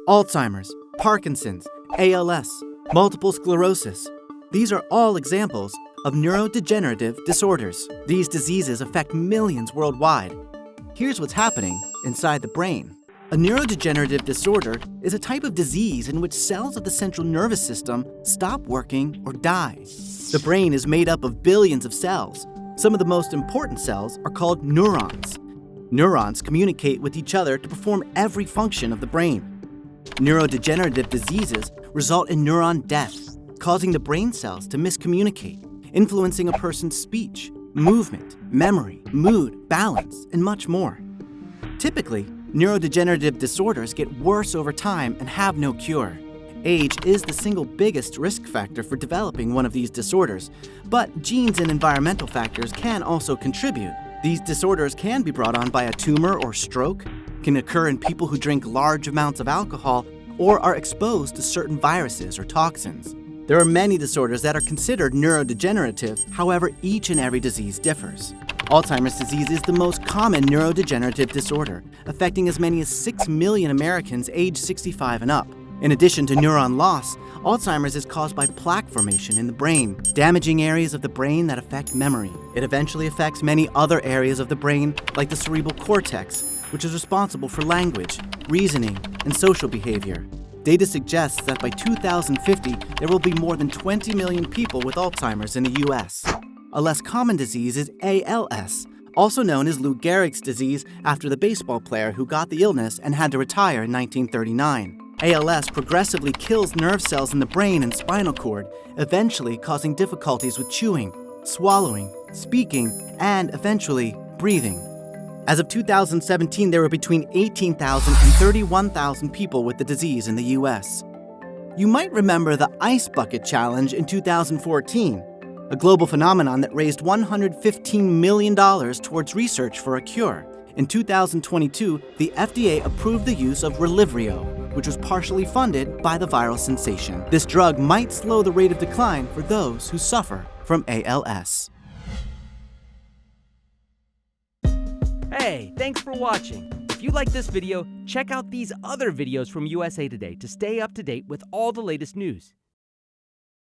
Alzheimer's, Parkinson's, ALS, multiple sclerosis. These are all examples of neurodegenerative disorders. These diseases affect millions worldwide. Here's what's happening inside the brain. A neurodegenerative disorder is a type of disease in which cells of the central nervous system stop working or die. The brain is made up of billions of cells. Some of the most important cells are called neurons. Neurons communicate with each other to perform every function of the brain. Neurodegenerative diseases result in neuron death, causing the brain cells to miscommunicate, influencing a person's speech, movement, memory, mood, balance, and much more. Typically, neurodegenerative disorders get worse over time and have no cure. Age is the single biggest risk factor for developing one of these disorders, but genes and environmental factors can also contribute. These disorders can be brought on by a tumor or stroke, can occur in people who drink large amounts of alcohol, or are exposed to certain viruses or toxins. There are many disorders that are considered neurodegenerative, however, each and every disease differs. Alzheimer's disease is the most common neurodegenerative disorder, affecting as many as 6 million Americans aged 65 and up. In addition to neuron loss, Alzheimer's is caused by plaque formation in the brain, damaging areas of the brain that affect memory. It eventually affects many other areas of the brain, like the cerebral cortex, which is responsible for language, reasoning, and social behavior. Data suggests that by 2050, there will be more than 20 million people with Alzheimer's in the US. A less common disease is ALS, also known as Lou Gehrig's disease after the baseball player who got the illness and had to retire in 1939. ALS progressively kills nerve cells in the brain and spinal cord, eventually causing difficulties with chewing, swallowing, speaking, and eventually breathing. As of 2017, there were between 18,000 and 31,000 people with the disease in the US. You might remember the Ice Bucket Challenge in 2014, a global phenomenon that raised $115 million towards research for a cure. In 2022, the FDA approved the use of Relyvrio, which was partially funded by the viral sensation. This drug might slow the rate of decline for those who suffer from ALS. Hey, thanks for watching. If you like this video, check out these other videos from USA Today to stay up to date with all the latest news.